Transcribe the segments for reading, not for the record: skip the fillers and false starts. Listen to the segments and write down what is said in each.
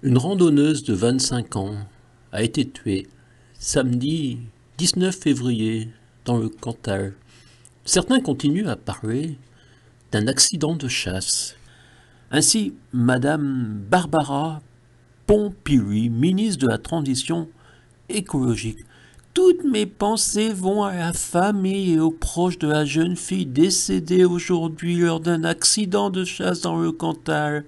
Une randonneuse de 25 ans a été tuée samedi 19 février dans le Cantal. Certains continuent à parler d'un accident de chasse. Ainsi, Madame Barbara Pompili, ministre de la Transition écologique. Toutes mes pensées vont à la famille et aux proches de la jeune fille décédée aujourd'hui lors d'un accident de chasse dans le Cantal.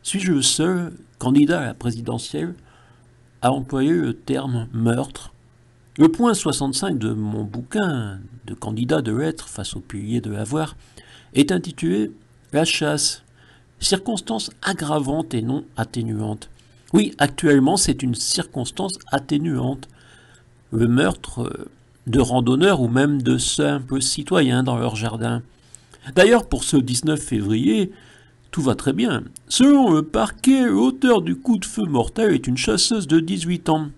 Suis-je le seul candidat à la présidentielle à employer le terme meurtre? Le point 65 de mon bouquin de candidat de lettres face au pilier de l'avoir est intitulé La chasse, circonstance aggravante et non atténuante. Oui, actuellement, c'est une circonstance atténuante. Le meurtre de randonneurs ou même de simples citoyens dans leur jardin. D'ailleurs, pour ce 19 février, tout va très bien. Selon le parquet, l'auteur du coup de feu mortel est une chasseuse de 18 ans.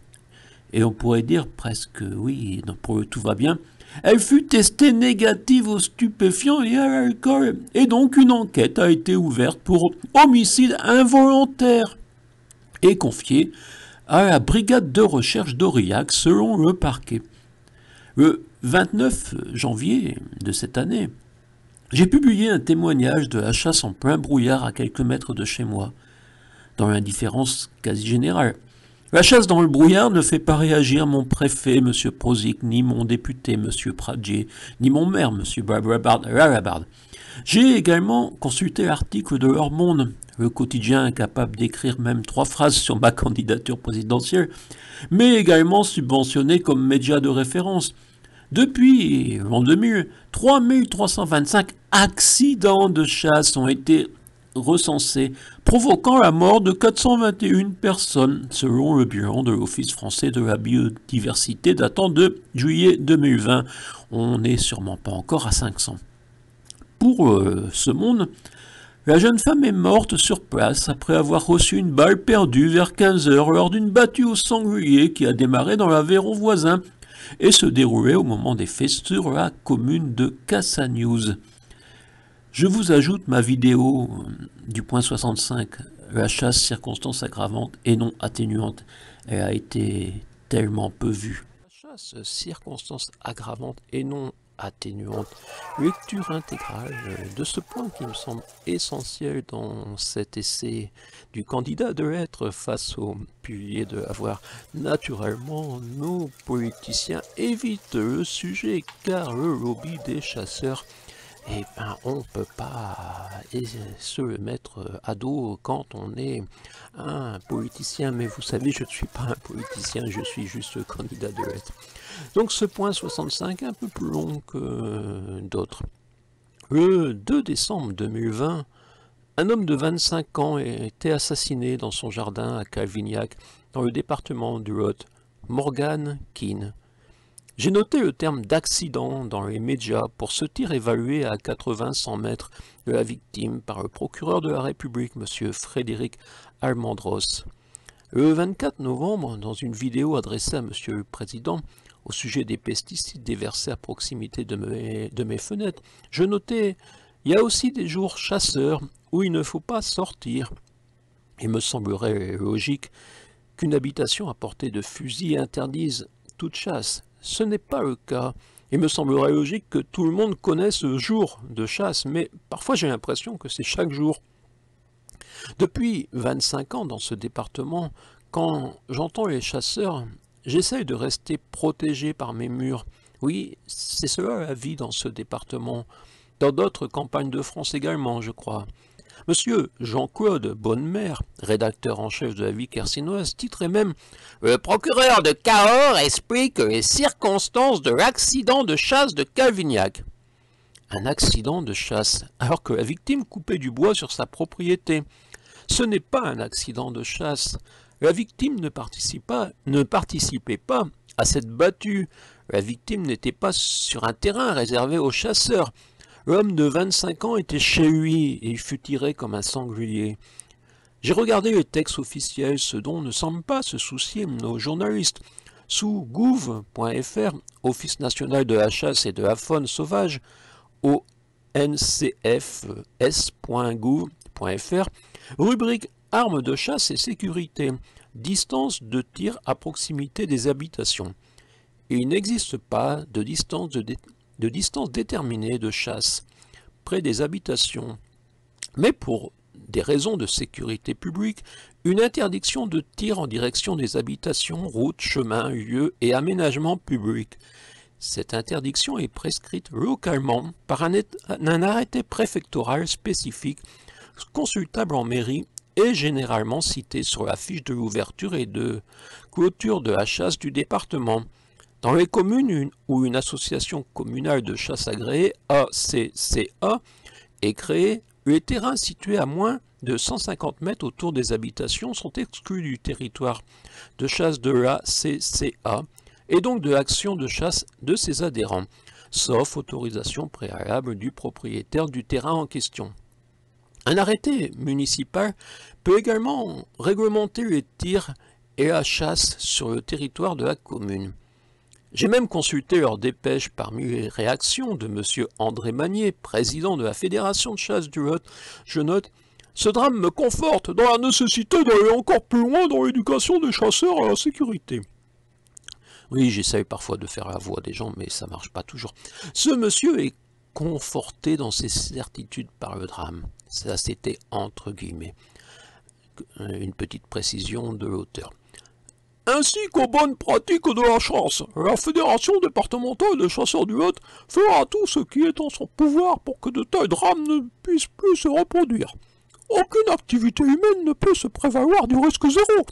Et on pourrait dire presque oui, pour le tout va bien. Elle fut testée négative aux stupéfiants et à l'alcool. Et donc une enquête a été ouverte pour homicide involontaire et confiée à la brigade de recherche d'Aurillac selon le parquet. Le 29 janvier de cette année, j'ai publié un témoignage de la chasse en plein brouillard à quelques mètres de chez moi, dans l'indifférence quasi générale. La chasse dans le brouillard ne fait pas réagir mon préfet, M. Prozic, ni mon député, M. Pradjier, ni mon maire, M. Barabard. J'ai également consulté l'article de Leur Monde, le quotidien incapable d'écrire même 3 phrases sur ma candidature présidentielle, mais également subventionné comme média de référence. Depuis l'an 2000, 3325 accidents de chasse ont été recensés, provoquant la mort de 421 personnes, selon le bilan de l'Office français de la biodiversité datant de juillet 2020. On n'est sûrement pas encore à 500. Pour ce monde, la jeune femme est morte sur place après avoir reçu une balle perdue vers 15 heures lors d'une battue au sanglier qui a démarré dans l'Aveyron voisin et se déroulait au moment des faits sur la commune de Cassagnouz. Je vous ajoute ma vidéo du point 65, la chasse circonstance aggravante et non atténuante. Elle a été tellement peu vue. La chasse circonstance aggravante et non atténuante. Lecture intégrale de ce point qui me semble essentiel dans cet essai du candidat de lettres face au pilier de l'avoir. Naturellement, nos politiciens évitent le sujet car le lobby des chasseurs, on ne peut pas se le mettre à dos quand on est un politicien. Mais vous savez, je ne suis pas un politicien, je suis juste le candidat de lettres. Donc ce point 65 est un peu plus long que d'autres. Le 2 décembre 2020, un homme de 25 ans a été assassiné dans son jardin à Calvignac, dans le département du Lot, Morgan Keane. J'ai noté le terme d'accident dans les médias pour ce tir évalué à 80-100 mètres de la victime par le procureur de la République, M. Frédéric Almendros. Le 24 novembre, dans une vidéo adressée à M. le Président, au sujet des pesticides déversés à proximité de mes fenêtres, je notais « Il y a aussi des jours chasseurs où il ne faut pas sortir ». Il me semblerait logique qu'une habitation à portée de fusil interdise toute chasse. Ce n'est pas le cas. Il me semblerait logique que tout le monde connaisse ce jour de chasse, mais parfois j'ai l'impression que c'est chaque jour. Depuis 25 ans dans ce département, quand j'entends les chasseurs, j'essaye de rester protégé par mes murs. Oui, c'est cela la vie dans ce département. Dans d'autres campagnes de France également, je crois. Monsieur Jean-Claude Bonnemer, rédacteur en chef de la Vie Quercinoise, titrait même « Le procureur de Cahors explique les circonstances de l'accident de chasse de Calvignac ». Un accident de chasse, alors que la victime coupait du bois sur sa propriété. Ce n'est pas un accident de chasse. La victime ne participait pas à cette battue. La victime n'était pas sur un terrain réservé aux chasseurs. L'homme de 25 ans était chez lui et il fut tiré comme un sanglier. J'ai regardé les textes officiels, ce dont ne semblent pas se soucier nos journalistes. Sous gouv.fr, Office national de la chasse et de la faune sauvage, au ncfs.gouv.fr, rubrique armes de chasse et sécurité, distance de tir à proximité des habitations. Il n'existe pas de distance déterminée de chasse près des habitations, mais pour des raisons de sécurité publique, une interdiction de tir en direction des habitations, routes, chemins, lieux et aménagements publics. Cette interdiction est prescrite localement par un arrêté préfectoral spécifique, consultable en mairie et généralement cité sur la fiche de l'ouverture et de clôture de la chasse du département. Dans les communes où une association communale de chasse agréée, ACCA, est créée, les terrains situés à moins de 150 mètres autour des habitations sont exclus du territoire de chasse de l'ACCA et donc de l'action de chasse de ses adhérents, sauf autorisation préalable du propriétaire du terrain en question. Un arrêté municipal peut également réglementer les tirs et la chasse sur le territoire de la commune. J'ai même consulté leur dépêche parmi les réactions de M. André Magnier, président de la Fédération de chasse du Lot. Je note « Ce drame me conforte dans la nécessité d'aller encore plus loin dans l'éducation des chasseurs à la sécurité. » Oui, j'essaye parfois de faire la voix des gens, mais ça ne marche pas toujours. Ce monsieur est conforté dans ses certitudes par le drame. Ça, c'était entre guillemets. Une petite précision de l'auteur. Ainsi qu'aux bonnes pratiques de la chasse, la Fédération départementale des chasseurs du Lot fera tout ce qui est en son pouvoir pour que de tels drames ne puissent plus se reproduire. Aucune activité humaine ne peut se prévaloir du risque zéro,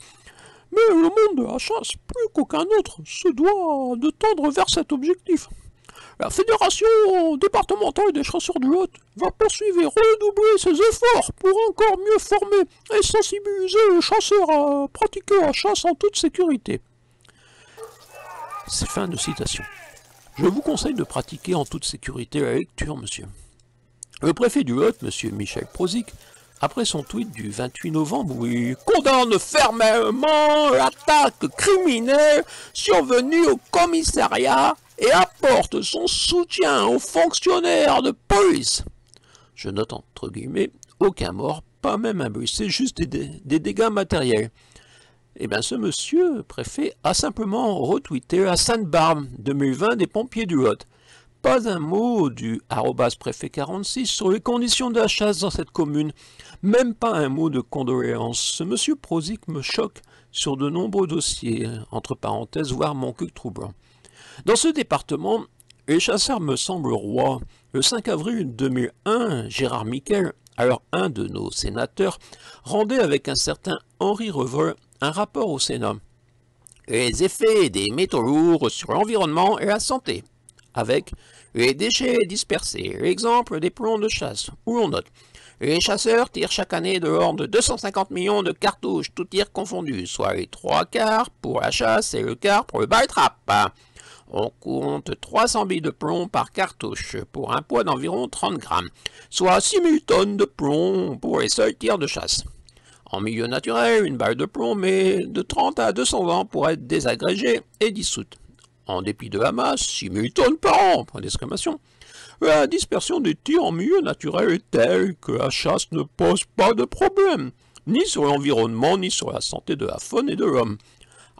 mais le monde de la chasse, plus qu'aucun autre, se doit de tendre vers cet objectif. La Fédération départementale des chasseurs du Lot va poursuivre et redoubler ses efforts pour encore mieux former et sensibiliser les chasseurs à pratiquer la chasse en toute sécurité. C'est fin de citation. Je vous conseille de pratiquer en toute sécurité la lecture, monsieur. Le préfet du Lot, monsieur Michel Prozic, après son tweet du 28 novembre où il condamne fermement l'attaque criminelle survenue au commissariat et apporte son soutien aux fonctionnaires de police. Je note entre guillemets, aucun mort, pas même un blessé, juste des dégâts matériels. Eh bien ce monsieur préfet a simplement retweeté la Sainte-Barbe 2020 des pompiers du Lot. Pas un mot du @préfet46 sur les conditions de la chasse dans cette commune, même pas un mot de condoléances. Ce monsieur Prozic me choque sur de nombreux dossiers, entre parenthèses, voire mon cul troublant. Dans ce département, les chasseurs me semblent rois. Le 5 avril 2001, Gérard Miquel, alors un de nos sénateurs, rendait avec un certain Henri Revol un rapport au Sénat. Les effets des métaux lourds sur l'environnement et la santé, avec les déchets dispersés, l'exemple des plombs de chasse, où l'on note les chasseurs tirent chaque année de l'ordre de 250 millions de cartouches, tout tir confondu, soit les 3/4 pour la chasse et le quart pour le bal-trap. On compte 300 billes de plomb par cartouche, pour un poids d'environ 30 grammes, soit 6000 tonnes de plomb pour les seuls tirs de chasse. En milieu naturel, une balle de plomb met de 30 à 200 ans pour être désagrégée et dissoute. En dépit de la masse, 6000 tonnes par an, point d'exclamation. La dispersion des tirs en milieu naturel est telle que la chasse ne pose pas de problème, ni sur l'environnement, ni sur la santé de la faune et de l'homme.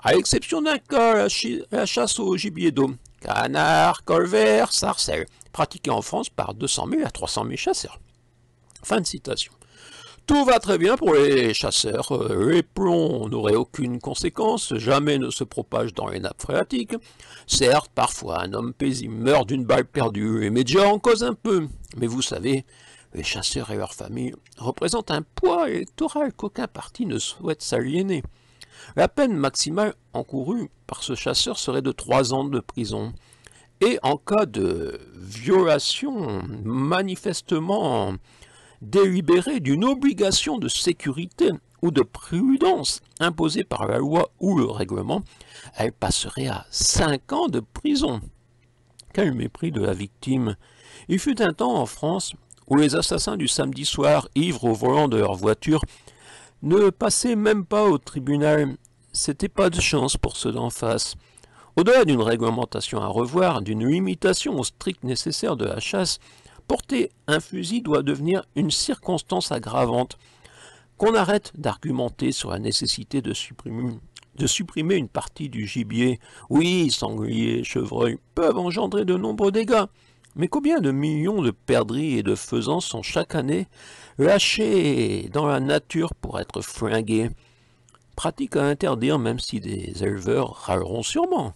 À l'exception d'un cas, la chasse au gibier d'eau, canard, colvert, sarcelle, pratiquée en France par 200 000 à 300 000 chasseurs. Fin de citation. Tout va très bien pour les chasseurs, les plombs n'auraient aucune conséquence, jamais ne se propagent dans les nappes phréatiques. Certes, parfois un homme paisible meurt d'une balle perdue, les médias en causent un peu, mais vous savez, les chasseurs et leurs familles représentent un poids électoral qu'aucun parti ne souhaite s'aliéner. La peine maximale encourue par ce chasseur serait de 3 ans de prison. Et en cas de violation manifestement délibérée d'une obligation de sécurité ou de prudence imposée par la loi ou le règlement, elle passerait à 5 ans de prison. Quel mépris de la victime! Il fut un temps en France où les assassins du samedi soir, ivres au volant de leur voiture, ne passaient même pas au tribunal. C'était pas de chance pour ceux d'en face. Au-delà d'une réglementation à revoir, d'une limitation au strict nécessaire de la chasse, porter un fusil doit devenir une circonstance aggravante. qu'on arrête d'argumenter sur la nécessité de supprimer une partie du gibier. Oui, sangliers, chevreuils peuvent engendrer de nombreux dégâts, mais combien de millions de perdrix et de faisans sont chaque année lâchés dans la nature pour être flingués? Pratique à interdire, même si des éleveurs râleront sûrement.